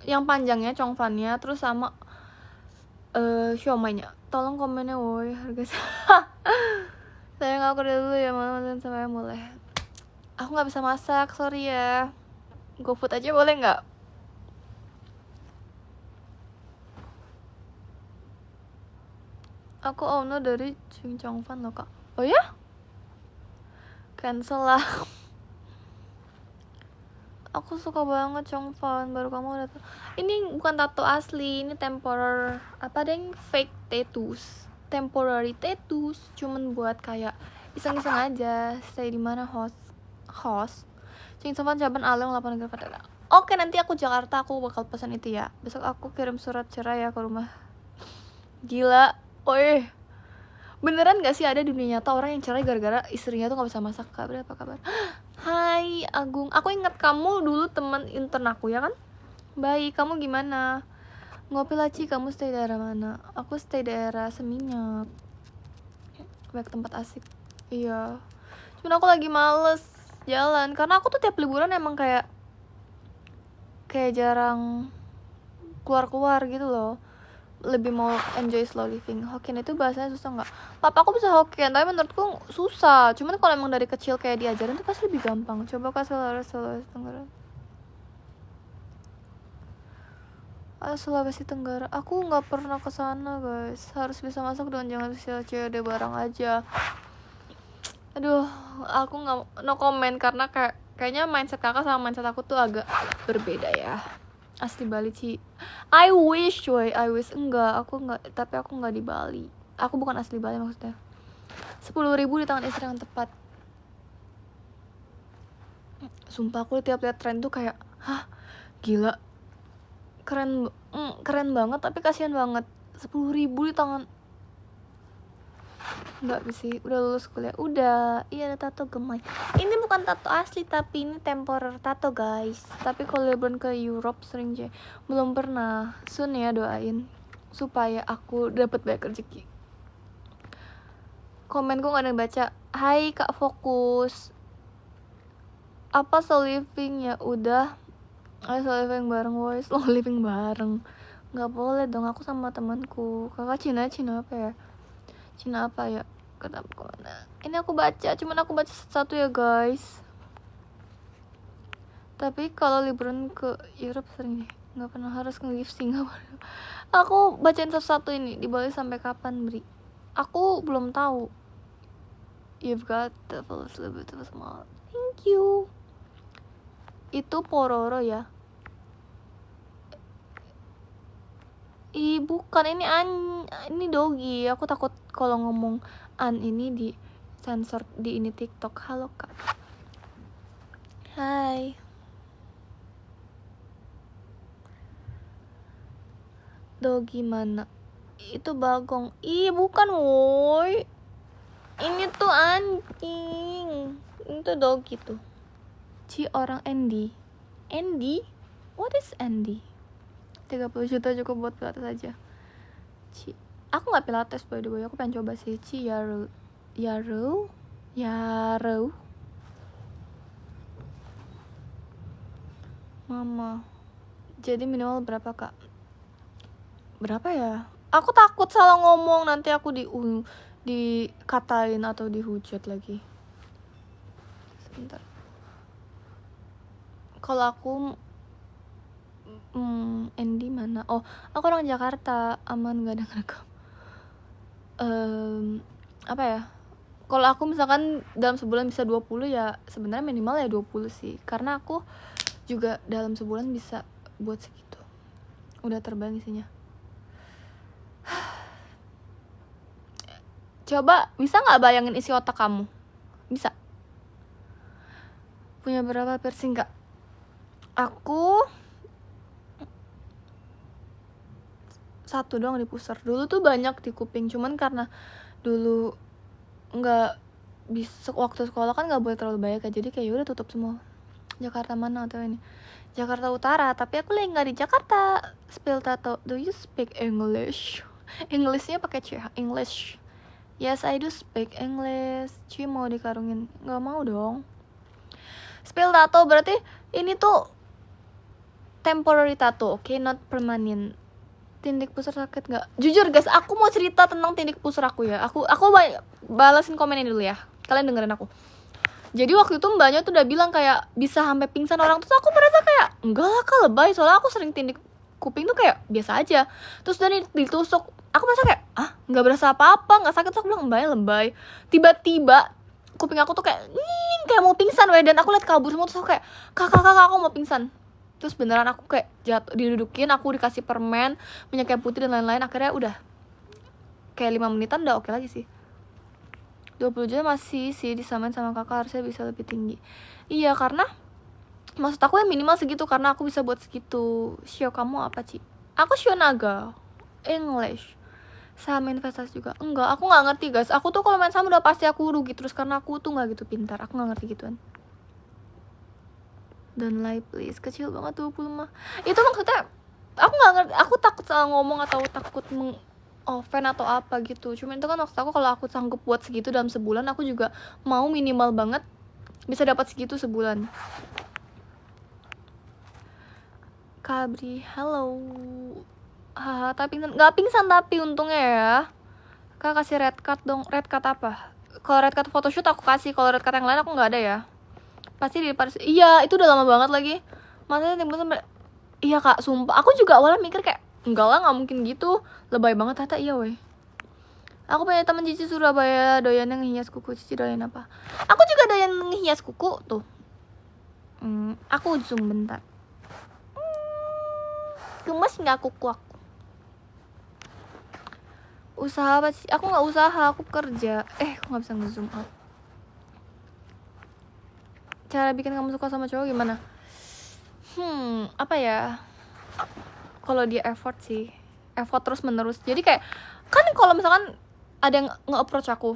yang panjangnya Chongfannya, terus sama siomay-nya. Tolong komennya woi, harga sayang aku dulu ya malam sampai mulai. Aku nggak bisa masak, sorry ya. GoFood aja boleh nggak? Aku owner dari Chongfan loh kak. Oh ya? Cancel lah. Aku suka banget Chongfan, baru kamu datang. Ini bukan tato asli, ini temporary apa deng, fake tattoos. Temporary tattoos, cuman buat kayak iseng-iseng aja. Stay di mana host. Chongfan Jaban Aleng 8 Negara Padang. Oke, nanti aku Jakarta, aku bakal pesan itu ya. Besok aku kirim surat cerai ya ke rumah. Gila, oi. Beneran gak sih ada di dunia nyata orang yang cerai gara-gara istrinya tuh gak bisa masak? Kak, apa kabar? Hai Agung, aku ingat kamu dulu teman intern aku ya kan? Baik, kamu gimana? Ngopi laci, kamu stay daerah mana? Aku stay daerah Seminyak. Banyak tempat asik. Iya. Cuman aku lagi males jalan karena aku tuh tiap liburan emang kayak jarang keluar-keluar gitu loh. Lebih mau enjoy slow living. Hokkien itu bahasanya susah nggak? Papa aku bisa Hokkien, tapi menurutku susah. Cuman kalau emang dari kecil kayak diajarin tuh pasti lebih gampang. Coba kasih Sulawesi Tenggara. Sulawesi Tenggara. Aku nggak pernah ke sana guys. Harus bisa masak dan jangan bisa COD barang aja. Aduh, aku nggak no comment karena kayaknya mindset kakak sama mindset aku tuh agak berbeda ya. Asli Bali Ci. I wish enggak, tapi aku enggak di Bali. Aku bukan asli Bali maksudnya. 10.000 di tangan istri yang tepat. Sumpah aku tiap lihat tren tuh kayak, hah, gila. Keren banget tapi kasihan banget. 10.000 di tangan. Enggak sih, udah lulus kuliah. Udah, iya ada tato gemay. Ini bukan tato asli tapi ini temporary tato guys. Tapi kalau liburan ke Europe sering aja. Belum pernah. Soon ya doain supaya aku dapat banyak rezeki. Komenku gak ada yang baca. Hai kak fokus. Apa slow living ya udah. Ayo slow living bareng woy. Slow living bareng. Gak boleh dong, aku sama temanku. Kakak Cina apa ya? Cina apa ya? Kenapa kemana? Ini aku baca, cuman aku baca satu ya guys. Tapi kalau liburan ke Europe sering nih, nggak pernah harus nge-live Singapura. Aku bacain satu-satu ini, di Bali sampai kapan Bri? Aku belum tahu. You've got the fullest little bit of small. Thank you. Itu Pororo ya? Ih bukan, ini Dogi. Aku takut kalau ngomong an ini di sensor di ini TikTok. Halo kak. Hai. Dogi mana? Itu Bagong. Ih bukan woi. Ini tuh anjing. Itu Dogi tuh. Ci orang Andy. Andy? What is Andy? 30 juta cukup buat pilates aja. Ci. Aku gak pilates by the way. Aku pengen coba sih. Ci Yaru. Mama. Jadi minimal berapa kak? Berapa ya? Aku takut salah ngomong, nanti aku dikatain atau dihujat lagi. Sebentar. Kalau aku Andy mana? Oh, aku orang Jakarta. Aman gak ada ngerekam. Apa ya? Kalau aku misalkan dalam sebulan bisa 20 ya sebenarnya minimal ya 20 sih. Karena aku juga dalam sebulan bisa buat segitu. Udah terbang isinya. Coba bisa gak bayangin isi otak kamu? Bisa. Punya berapa piercing gak? Aku satu doang di pusar. Dulu tuh banyak di kuping, cuman karena dulu nggak bisa waktu sekolah kan nggak boleh terlalu banyak ya, jadi kayak udah tutup semua. Jakarta mana atau ini? Jakarta Utara, tapi aku lagi nggak di Jakarta. Spell tato. Do you speak English? Englishnya pakai C. English. Yes, I do speak English. Ci mau dikarungin? Nggak mau dong. Spell tato berarti ini tuh temporary tattoo, oke, not permanent. Tindik pusar sakit nggak? Jujur guys, aku mau cerita tentang tindik pusar aku ya. Aku balasin komen ini dulu ya. Kalian dengerin aku. Jadi waktu itu mbaknya tuh udah bilang kayak bisa sampai pingsan orang. Terus aku merasa kayak enggak lah kak, lebay. Soalnya aku sering tindik kuping tuh kayak biasa aja. Terus dari ditusuk, aku merasa kayak nggak berasa apa-apa, nggak sakit. Terus aku bilang mbaknya lebay. Tiba-tiba kuping aku tuh kayak mau pingsan weh. Dan aku liat kabur semua. Terus aku kayak kakak aku mau pingsan. Terus beneran aku kayak jatuh, didudukin, aku dikasih permen, minyak kayu putih dan lain-lain. Akhirnya udah kayak 5 menitan udah oke lagi sih. 20 jam masih sih disamain sama kakak, harusnya bisa lebih tinggi. Iya, karena maksud aku ya minimal segitu, karena aku bisa buat segitu. Shio kamu apa, Ci? Aku Shio Naga English. Saham investasi juga enggak, aku nggak ngerti guys. Aku tuh kalau main saham udah pasti aku rugi terus, karena aku tuh nggak gitu pintar. Aku nggak ngerti gituan. Don't lie please, kecil banget 20 mah. Itu maksudnya aku nggak ngerti, aku takut salah ngomong atau takut offend atau apa gitu. Cuma itu kan maksud aku kalau aku sanggup buat segitu dalam sebulan, aku juga mau minimal banget bisa dapat segitu sebulan. Kabri, halo. Haha, tapi nggak pingsan tapi untungnya ya. Kak kasih red card dong. Red card apa? Kalau red card photoshoot aku kasih, kalau red card yang lain aku nggak ada ya. Pasti di depan. Iya, itu udah lama banget lagi. Maksudnya timbul sampai. Iya kak, sumpah. Aku juga awalnya mikir kayak enggak lah, nggak mungkin gitu. Lebay banget ternyata iya weh. Aku punya teman Cici Surabaya doyan yang ngehias kuku. Cici doyan apa? Aku juga doyan ngehias kuku tuh. Aku zoom bentar. Gemes nggak kuku aku? Usaha apa sih? Aku nggak usaha, aku kerja. Aku nggak bisa ngezoom out. Cara bikin kamu suka sama cowok gimana? Apa ya? Kalau dia effort sih, effort terus menerus. Jadi kayak kan kalau misalkan ada yang nge-approach aku,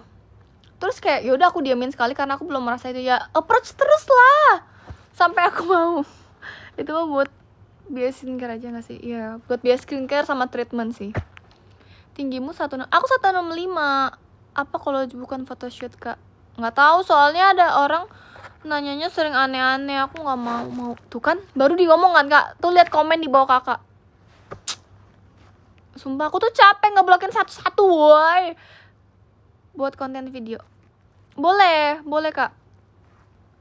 terus kayak yaudah aku diamin sekali karena aku belum merasa itu, ya approach terus lah sampai aku mau. Itu mah buat biaya skincare aja nggak sih? Iya, buat biaya skincare sama treatment sih. Tinggimu 1, aku 165. Apa kalau bukan photoshoot kak? Nggak tahu, soalnya ada orang nanyanya sering aneh-aneh. Aku nggak mau. Tuh kan baru diomong kan kak, tuh lihat komen di bawah kakak. Sumpah aku tuh capek ngeblokin satu-satu woy. Buat konten video boleh kak,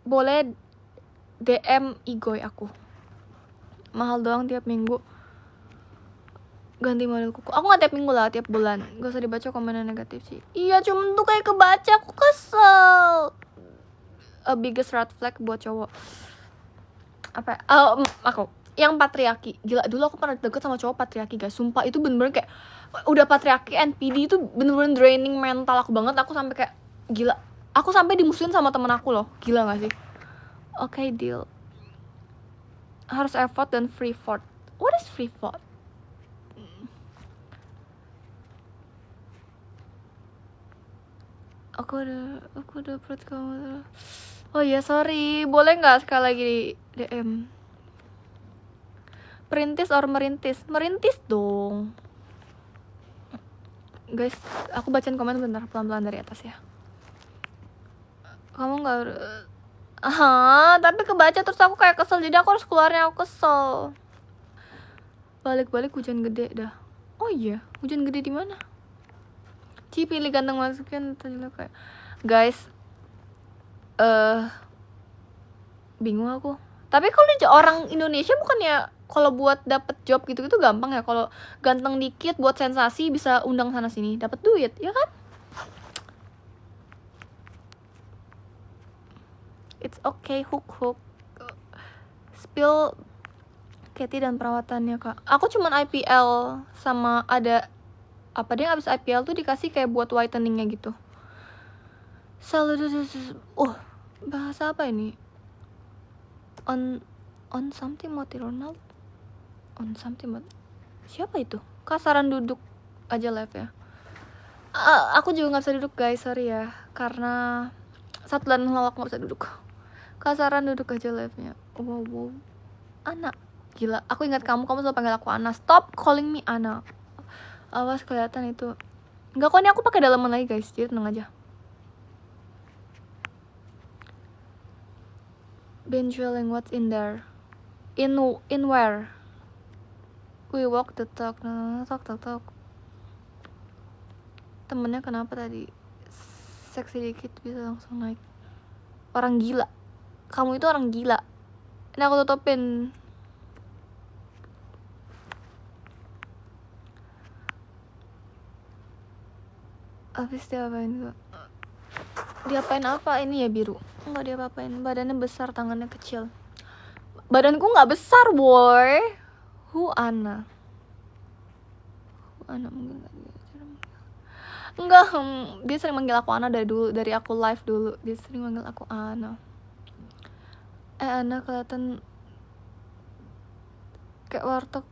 boleh DM Igoy aku. Mahal doang tiap minggu ganti model kuku. Aku nggak tiap minggu lah, tiap bulan. Gak usah dibaca komen yang negatif sih. Iya, cuman tuh kayak kebaca, aku kesel. A biggest red flag buat cowok apa? Aku yang patriarki. Gila, dulu aku pernah deket sama cowok patriarki guys. Sumpah itu bener-bener kayak udah patriarki NPD itu bener-bener draining mental aku banget. Aku sampai kayak gila. Aku sampai dimusuhin sama temen aku loh. Gila gak sih? Oke, deal. Harus effort dan free fort. What is free fort? Aku udah upload kamu. Oh iya, sorry. Boleh nggak sekali lagi DM? Perintis or merintis? Merintis dong. Guys, aku bacain komen bentar, pelan-pelan dari atas ya. Kamu nggak tapi kebaca terus aku kayak kesel, jadi aku harus keluarnya. Aku kesel. Balik-balik hujan gede dah. Oh iya, hujan gede di mana? Ci pilih ganteng masukin tadi lo kayak. Guys, bingung aku. Tapi kalau orang Indonesia bukannya kalau buat dapet job gitu-gitu gampang ya? Kalau ganteng dikit buat sensasi bisa undang sana sini, dapat duit, ya kan? It's okay, hook. Spill Katy dan perawatannya kak. Aku cuman IPL sama ada apa dia abis IPL tuh dikasih kayak buat whiteningnya gitu. Bahasa apa ini? On something moti Ronald. On something moti. Siapa itu? Kasaran duduk aja live ya. Aku juga nggak bisa duduk guys, sorry ya. Karena satu dan lawak nggak bisa duduk. Kasaran duduk aja live-nya. Wow. Ana. Gila, aku ingat kamu selalu panggil aku Ana. Stop calling me Ana. Awas kelihatan itu. Enggak kok, ini aku pakai dalaman lagi guys, jadi tenang aja. Benjualing what's in there? In where? We walk the talk, talk. Temennya kenapa tadi? Seksi dikit bisa langsung naik. Orang gila. Kamu itu orang gila. Ini aku tutupin. Habis dia apain gak? Diapain apa? Ini ya biru. Enggak dia apain. Badannya besar, tangannya kecil. Badanku nggak besar, boy. Ana mungkin nggak dia. Enggak, dia sering manggil aku Ana dari aku live dulu. Dia sering manggil aku Ana. Ana kelihatan kayak warteg.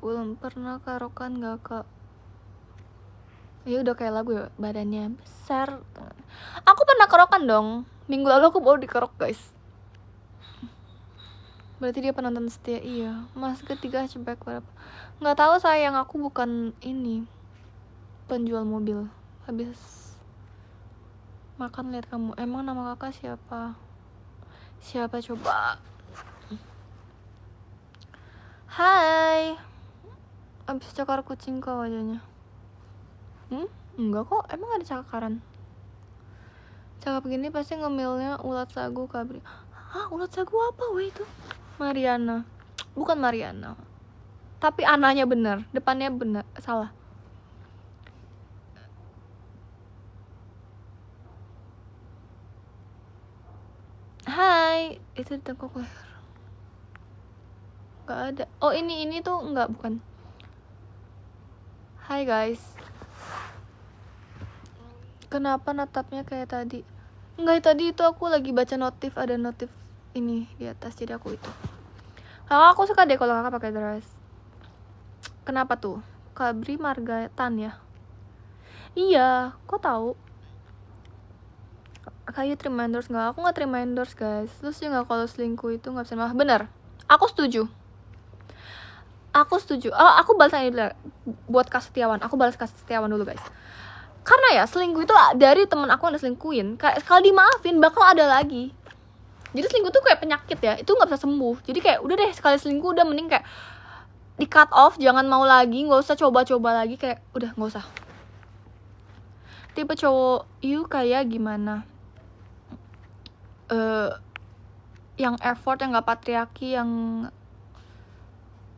Belum pernah karokan nggak kak? Ya udah kayak lagu ya, badannya besar. Aku pernah kerokan dong. Minggu lalu aku baru dikerok guys. Berarti dia penonton setia. Iya. Mas ketiga hatchback berapa? Nggak tahu sayang, aku bukan ini penjual mobil. Habis makan lihat kamu. Emang nama kakak siapa? Siapa coba? Hai. Abis cakar kucing kok wajahnya. Enggak kok, emang ada cakaran. Cakap begini pasti ngemilnya ulat sagu kabri. Hah, ulat sagu apa weh itu? Mariana. Bukan Mariana. Tapi ananya bener, depannya bener, salah. Hai, itu di tengkok leher. Gak ada. Oh ini tuh enggak, bukan. Hai guys. Kenapa natapnya kayak tadi? Enggak, tadi itu aku lagi baca notif, ada notif ini di atas, jadi aku itu. Aku suka deh kalau kakak pakai dress. Kenapa tuh? Kabri Margatan ya? Iya, kok tahu? Kayu terima endorse nggak? Aku nggak terima endorse guys. Terus juga kalau selingkuh itu nggak bisa marah. Bener, aku setuju. Oh, aku balas aja dulu buat Kak Setiawan. Aku balas Kak Setiawan dulu guys. Karena ya selingkuh itu dari teman aku yang diselingkuhin. Kalau dimaafin bakal ada lagi. Jadi selingkuh tuh kayak penyakit ya. Itu nggak bisa sembuh. Jadi kayak udah deh, sekali selingkuh udah mending kayak di cut off, jangan mau lagi, nggak usah coba-coba lagi, kayak udah nggak usah. Tipe cowok you kayak gimana? Yang effort, yang nggak patriarki, yang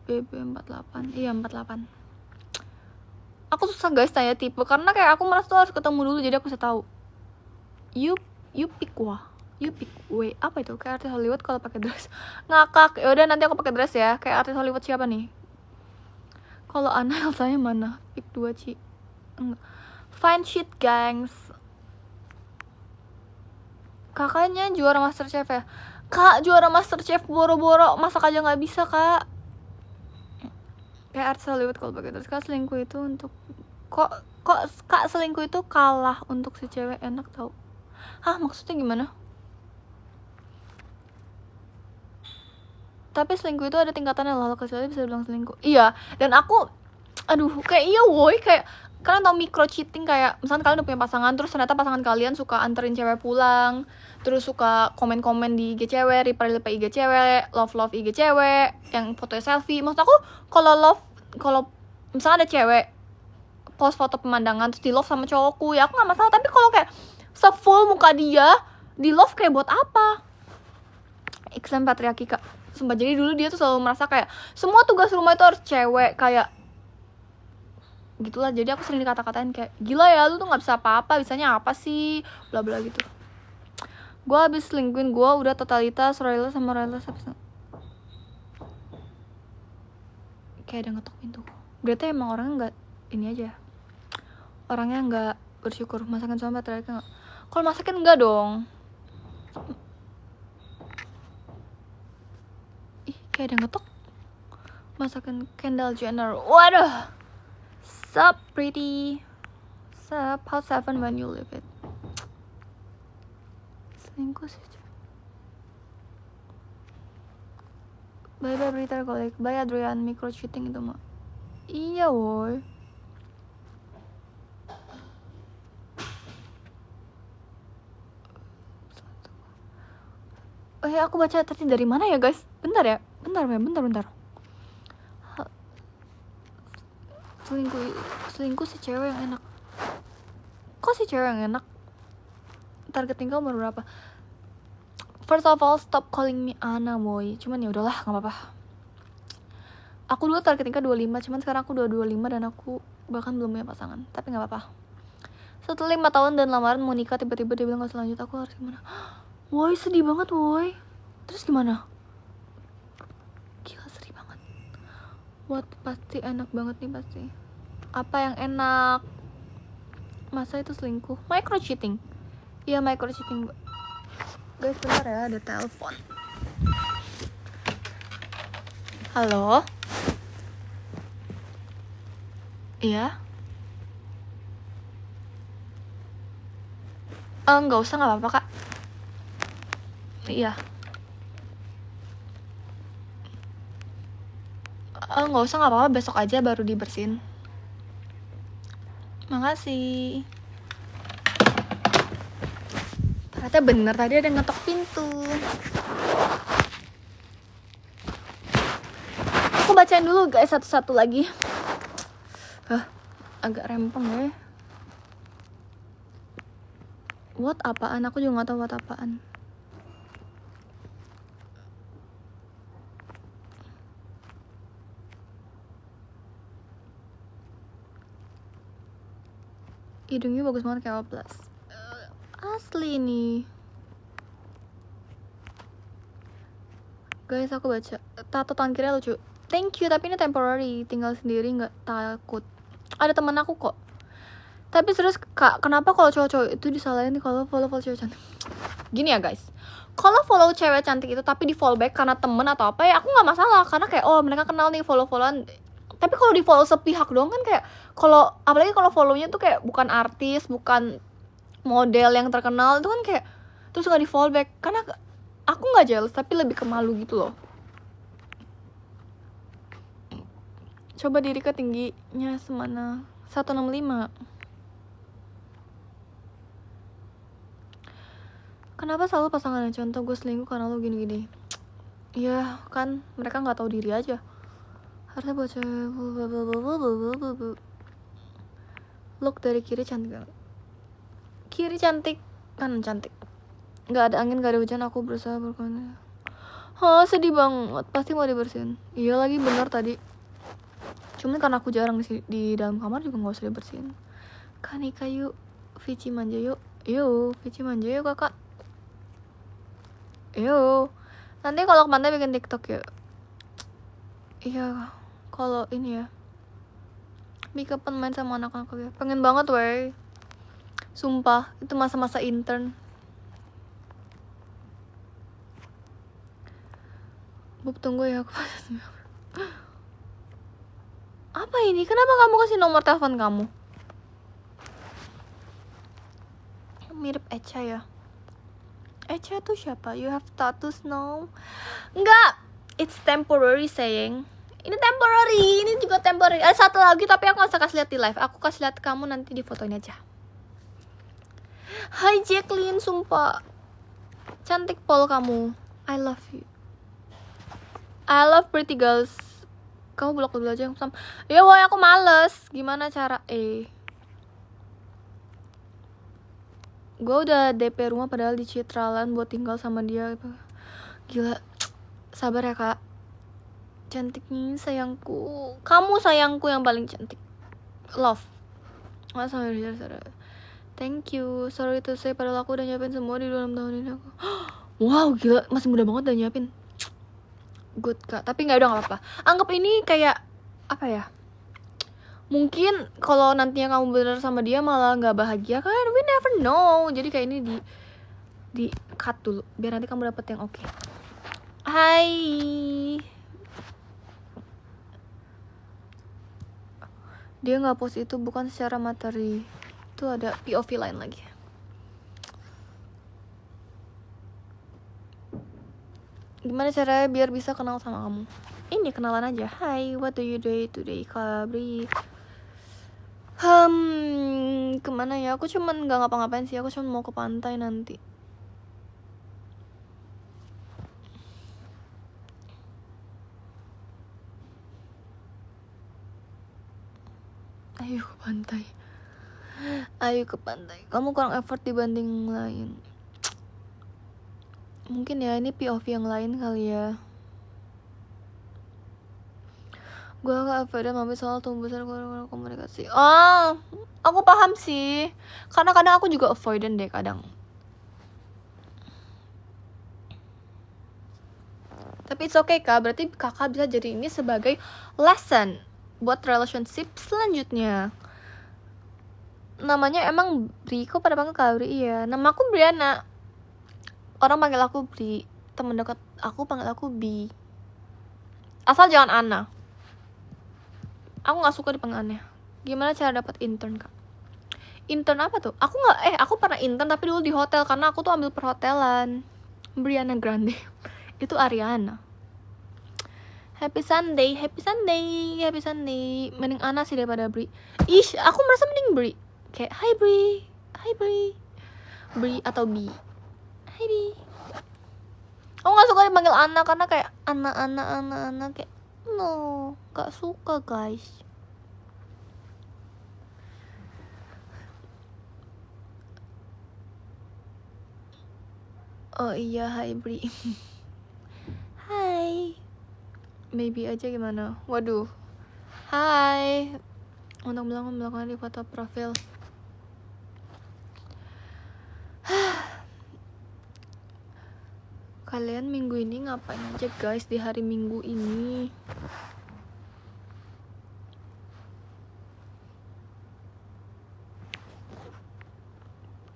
BB48. Iya 48. Aku susah guys tanya tipe, karena kayak aku merasa tuh harus ketemu dulu, jadi aku bisa tahu. You pick way apa itu? Kayak artis Hollywood kalau pakai dress. Ngakak. Ya udah nanti aku pakai dress ya. Kayak artis Hollywood siapa nih? Kalau Ana Elsanya mana? Pick 2 Ci. Enggak. Fine shit gengs. Kakaknya juara MasterChef ya? Kak, juara MasterChef boro-boro masak aja nggak bisa kak. Kayak artis Hollywood kalau pakai dress. Kak selingkuh itu untuk kok kak selingkuh itu kalah untuk si cewek, enak tau. Hah, maksudnya gimana? Tapi selingkuh itu ada tingkatannya loh, kecil bisa bilang selingkuh. Iya, dan aku kayak iya woi, kayak kalian tau micro cheating, kayak misalnya kalian udah punya pasangan, terus ternyata pasangan kalian suka anterin cewek pulang, terus suka komen-komen di IG cewek, reply IG cewek, love IG cewek, yang fotonya selfie. Maksud aku kalau misalnya ada cewek post foto pemandangan terus di love sama cowokku, ya aku nggak masalah. Tapi kalau kayak se-full muka dia di love, kayak buat apa? Iklan patriarki kak, sumpah. Jadi dulu dia tuh selalu merasa kayak semua tugas rumah itu harus cewek, kayak gitulah. Jadi aku sering dikata-katain kayak, gila ya lu tuh nggak bisa apa-apa, bisanya apa sih, bla bla gitu. Gue habis selingkuhin, gue udah totalitas royal sama royal habis. Kayak ada ngetok pintu. Berarti emang orangnya nggak ini aja, orangnya nggak bersyukur. Masakan sama terakhir nggak? Kalau masakin enggak dong. Ih, kayak ada ngetok. Masakan Kendall Jenner. Waduh. Sup pretty. Sup, how's heaven when you live it? Selingkuh sih. Bye berita kolek. Bye Adrian, micro cheating itu mah. Iya woi. Aku baca tadi dari mana ya guys? Bentar ya. Bentar. selingkuh si cewek yang enak. Kok si cewek yang enak? Targeting kamu umur berapa? First of all, stop calling me Ana, boy. Cuman ya udahlah, nggak apa-apa. Aku dulu targeting 25, cuman sekarang aku udah 25 dan aku bahkan belum punya pasangan. Tapi nggak apa-apa. Setelah 5 tahun dan lamaran mau nikah, tiba-tiba dia bilang gak selanjut. Aku harus gimana? Woi, sedih banget, woi. Terus gimana? Gila, sedih banget. What? Pasti enak banget nih, pasti. Apa yang enak? Masa itu selingkuh? Micro cheating. Iya, micro cheating. Guys, bentar ya, ada telepon. Halo? Iya? Nggak usah, nggak apa-apa, Kak. Iya. Nggak usah, nggak apa-apa, besok aja baru dibersihin. Makasih. Ternyata bener, tadi ada yang ngetok pintu. Aku bacain dulu guys satu-satu lagi. Agak rempeng ya. What apaan? Aku juga gak tahu what apaan. Hidungnya bagus banget kayak Oplas. Asli nih. Guys, aku baca. Tato tangan kiri lucu. Thank you, tapi ini temporary. Tinggal sendiri, gak takut. Ada temen aku kok. Tapi serius, Kak, kenapa kalau cowok-cowok itu disalahin nih kalau follow cewek cantik? Gini ya guys, kalau follow cewek cantik itu tapi di follow back karena temen atau apa ya aku nggak masalah, karena kayak oh mereka kenal nih follow-followan. Tapi kalau di follow sepihak doang kan kayak, kalau apalagi kalau follownya tuh kayak bukan artis, bukan model yang terkenal, itu kan kayak terus nggak di follow back, karena aku nggak jealous tapi lebih ke malu gitu loh. Coba diri ke tingginya semana 165. Kenapa selalu pasangan? Contoh gue selingkuh karena lo gini-gini. Ya kan mereka nggak tahu diri aja. Harusnya buat cewek. Look dari kiri cantik banget. Kiri cantik, kanan cantik. Nggak ada angin, nggak ada hujan. Aku berusaha berkomunikasi. Oh sedih banget. Pasti mau dibersihin. Iya lagi bener tadi. Cuman karena aku jarang di dalam kamar juga nggak usah dibersihin. Kanika yuk, Vici manja yuk. Yuk, Vici manja yuk kakak. Yuk. Nanti kalau ke pantai bikin TikTok ya. Iya, kalau ini ya. Mika main sama anak-anak ya. Pengen banget wey. Sumpah, itu masa-masa intern. Bub tunggu ya aku. Apa ini? Kenapa kamu kasih nomor telepon kamu? Mirip Echa ya. Echa tuh siapa? You have tattoos now? Enggak, it's temporary saying. Ini temporary, ini juga temporary. Ada satu lagi tapi aku gak usah kasih lihat di live. Aku kasih lihat kamu nanti di fotoin aja. Hai Jacqueline, sumpah cantik pol kamu. I love you. I love pretty girls. Kamu blok dulu aja yang sama. Ya woy, aku males. Gimana cara gue udah DP rumah padahal di Citraland buat tinggal sama dia. Gila. Sabar ya kak. Cantiknya sayangku. Kamu sayangku yang paling cantik. Love. Masa thank you. Sorry to say, padahal aku udah nyiapin semua di dalam tahun ini aku. Wow, gila, masih muda banget udah nyiapin. Good kak, tapi nggak, udah nggak apa-apa. Anggap ini kayak apa ya? Mungkin kalau nantinya kamu bener sama dia malah nggak bahagia kan? We never know. Jadi kayak ini di cut dulu biar nanti kamu dapet yang oke. Hai. Dia nggak post itu bukan secara materi. Itu ada POV lain lagi. Gimana caranya biar bisa kenal sama kamu? Ini kenalan aja. Hai, what do you do today, Kabri? Kemana ya? Aku cuman nggak ngapa-ngapain sih. Aku cuma mau ke pantai nanti. Ayo ke pantai. Ayo ke pantai. Kamu kurang effort dibanding yang lain. Mungkin ya ini POV yang lain kali ya. Gue gak avoidant mami soal tumbusan komunikasi. Oh, aku paham sih. Karena kadang aku juga avoidant deh kadang. Tapi it's okay kak, berarti kakak bisa jadi ini sebagai lesson buat relationship selanjutnya. Namanya emang Bri, kok pada panggil Kak Bri? Iya, nama aku Briana. Orang panggil aku Bri, temen dekat aku panggil aku Bi. Asal jangan Ana. Aku gak suka dipanggil aneh. Gimana cara dapat intern kak? Intern apa tuh? Aku pernah intern tapi dulu di hotel karena aku tuh ambil perhotelan. Briana Grande. Itu Ariana. Happy Sunday, happy Sunday, happy Sunday. Mending Ana sih daripada Bri. Ish, aku merasa mending Bri. Kayak hi Bri, hi Bri. Bri atau Bi. Hi Bi. Aku gak suka dipanggil Ana karena kayak Ana kayak no, gak suka guys. Oh iya, hi Bri. Hai. Maybe aja gimana? Waduh. Hai. Untuk melakukan di foto profil. Kalian minggu ini ngapain aja guys di hari Minggu ini?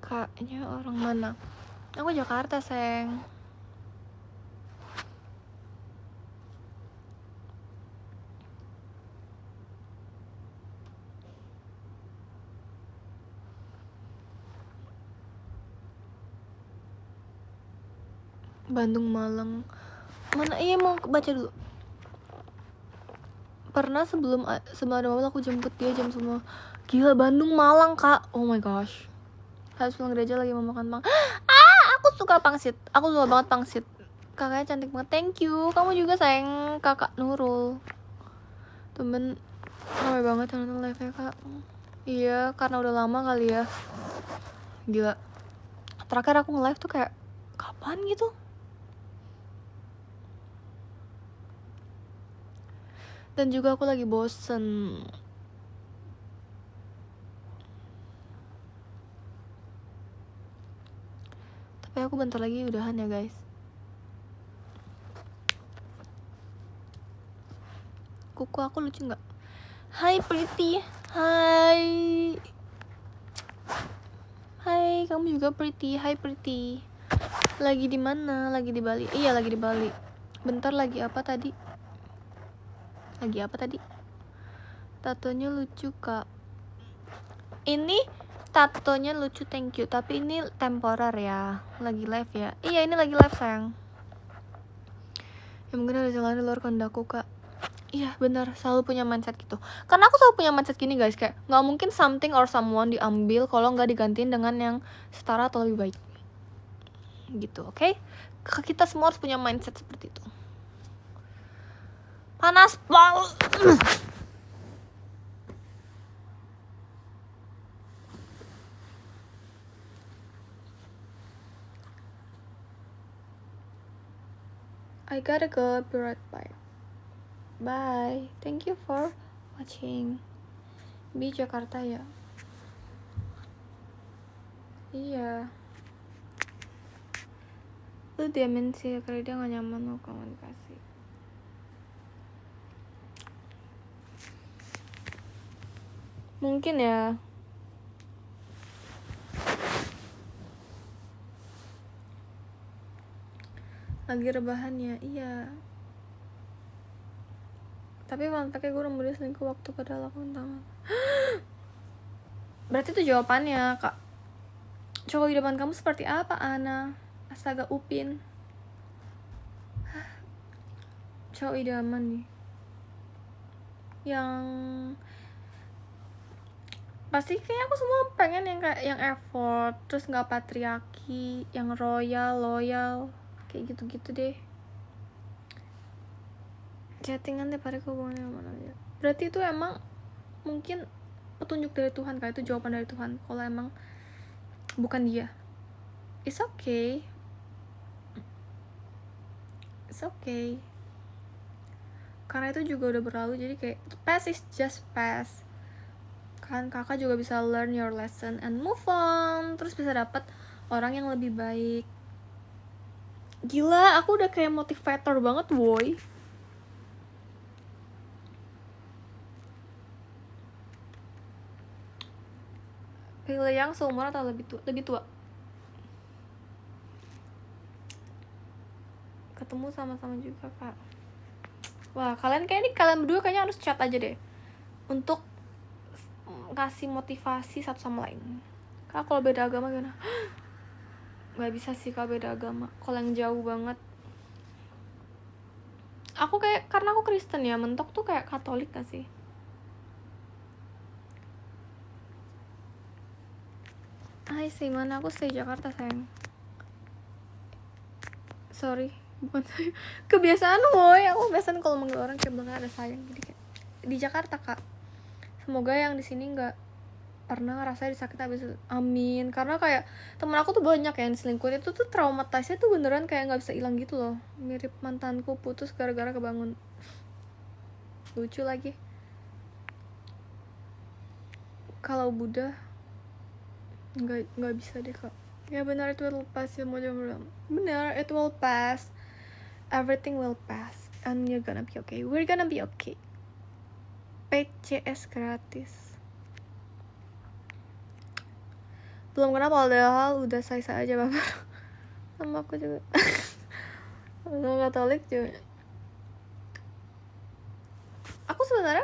Kaknya orang mana? Aku Jakarta, sayang. Bandung, Malang. Mana? Iya, mau baca dulu. Pernah sebelum ada mobil aku jemput dia jam semua. Gila, Bandung, Malang, Kak. Oh my gosh. Harus pulang gereja lagi mau makan aku suka pangsit. Aku suka banget pangsit. Kakaknya cantik banget. Thank you. Kamu juga sayang, Kakak Nurul. Temen ramai banget nonton live-nya, Kak. Iya, karena udah lama kali ya. Gila. Terakhir aku nge-live tuh kayak kapan gitu? Dan juga aku lagi bosen. Tapi aku bentar lagi udahan ya guys. Kuku aku lucu gak? Hai Pretty. Hai. Hai, kamu juga Pretty. Hai Pretty. Lagi di mana? Lagi di Bali. Iya, lagi di Bali. Bentar lagi apa tadi? Tatonya lucu kak. Ini tatonya lucu, thank you. Tapi ini temporer ya. Lagi live ya. Iya, ini lagi live sayang. Ya mungkin ada jalan di luar kehendakku kak. Iya benar, selalu punya mindset gitu. Karena aku selalu punya mindset gini guys, kayak nggak mungkin something or someone diambil kalau nggak digantiin dengan yang setara atau lebih baik. Gitu, oke? Kita semua harus punya mindset seperti itu. Panas pal. I gotta go, be right back. Bye. Thank you for watching. Di Jakarta ya. Iya. Lu diamin sih karena dia gak nyaman mau komunikasi. Mungkin ya. Lagi rebahan ya, iya. Tapi mantaknya gue nemu dia selingkuh waktu padahal aku tangan. Berarti itu jawabannya kak. Cowok idaman kamu seperti apa Ana? Astaga Upin. Cowok idaman nih yang pasti kayaknya aku semua pengen yang kayak yang effort, terus nggak patriarki, yang royal, loyal, kayak gitu-gitu deh. Chattingan tiap hari hubungannya mana aja. Berarti itu emang mungkin petunjuk dari Tuhan kak, itu jawaban dari Tuhan. Kalau emang bukan dia, it's okay, it's okay, karena itu juga udah berlalu. Jadi kayak past is just past kan. Kakak juga bisa learn your lesson and move on, terus bisa dapet orang yang lebih baik. Gila, aku udah kayak motivator banget boy. Pilih yang seumur atau lebih tua? Lebih tua. Ketemu sama-sama juga kak. Wah, kalian berdua kayaknya harus chat aja deh untuk kasih motivasi satu sama lain. Kak, kalau beda agama gimana? Gak bisa sih kak, beda agama. Kalau yang jauh banget, aku kayak, karena aku Kristen ya, mentok tuh kayak Katolik gak sih? Hai sih, mana aku stay Jakarta sayang. Sorry, bukan saya. Kebiasaan woy, aku kebiasaan kalau manggil orang kayak bener ada sayang. Jadi kayak di Jakarta kak. Semoga yang di sini nggak pernah ngerasain disakit habis itu. Amin. Karena kayak temen aku tuh banyak yang diselingkuhin, itu tuh traumatisnya tuh beneran kayak nggak bisa hilang gitu loh. Mirip mantanku putus gara-gara kebangun. Lucu lagi. Kalau Buddha nggak bisa deh kak. Ya benar, it will pass ya, mau bilang. Benar, it will pass. Everything will pass and you're gonna be okay. We're gonna be okay. PCS gratis. Belum kenapa, padahal udah saya aja baper. Sama aku juga. Sama Katolik juga. Aku sebenarnya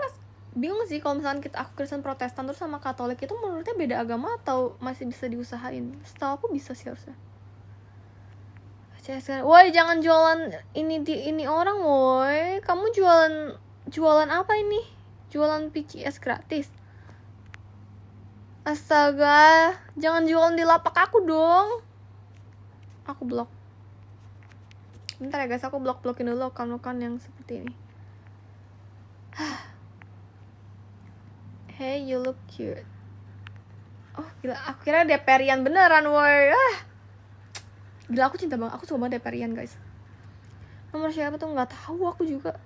bingung sih kalau misalkan aku Kristen Protestan terus sama Katolik itu menurutnya beda agama atau masih bisa diusahain? Setahu aku bisa sih harusnya. Woi, jangan jualan ini orang woi. Kamu jualan apa ini? Jualan PCS gratis. Astaga, jangan jualan di lapak aku dong. Aku blok. Bentar ya guys, aku blok-blokin dulu akun-akun yang seperti ini. Hey, you look cute. Oh gila, aku kira DPR-ian beneran woi. Gila, aku cinta banget, aku suka banget DPR-ian guys. Nomor siapa tuh nggak tahu aku juga.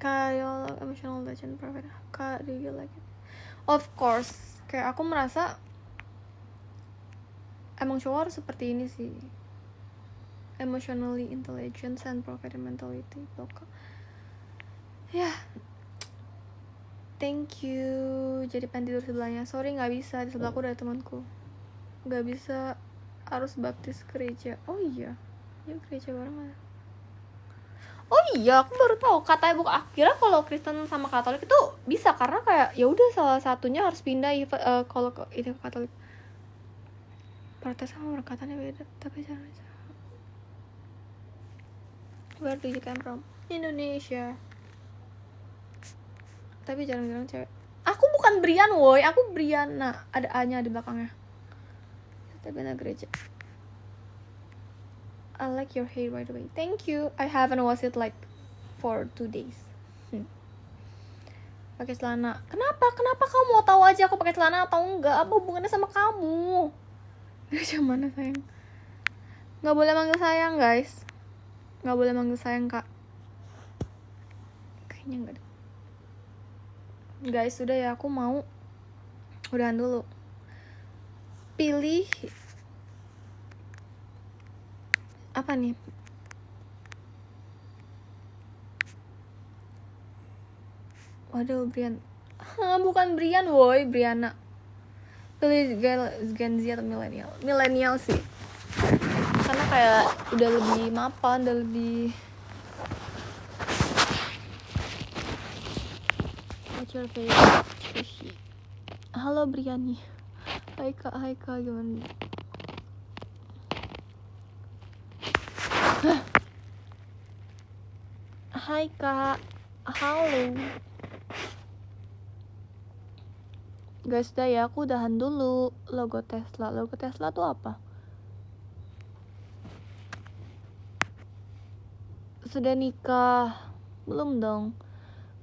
Kayak emotional legend private. Kak, do you like it? Of course, kayak aku merasa emang cowok harus seperti ini sih. Emotionally intelligent and provider mentality. Ya, thank you. Jadi pengen tidur sebelahnya. Sorry nggak bisa, di sebelahku ada temanku. Nggak bisa, harus baptis gereja. Oh iya, yuk gereja bareng lah. Oh iya, aku baru tahu. Katanya bukan, akhirnya kalau Kristen sama Katolik itu bisa karena kayak ya udah salah satunya harus pindah kalau itu Katolik. Protes sama perkataannya beda, tapi caranya. Where do you come from? Indonesia. Tapi jarang-jarang cewek. Aku bukan Brian woi, aku Briana. Ada A-nya di belakangnya. Tapi na gereja. I like your hair by the way. Thank you. I haven't washed it like for 2 days. Pakai celana. Kenapa kamu mau tahu aja aku pakai celana atau enggak? Apa hubungannya sama kamu? Gereja mana sayang? Nggak boleh manggil sayang guys. Nggak boleh manggil sayang kak. Kayaknya nggak ada. Guys, udah ya, aku mau udahan dulu. Pilih apa nih? Waduh, Brian. Bukan Brian woi, Briana. Pilih Gen Z atau milenial? Milenial sih. Karena kayak udah lebih mapan, udah lebih. What's your favorite sushi? Halo Briani. Hai kak, gimana? Hai kak, halo. Guys, udah ya, aku udahan dulu. Logo Tesla tuh apa? Sudah nikah? Belum dong.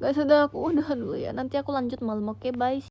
Guys, udah aku udahan dulu ya. Nanti aku lanjut malam. Oke, bye.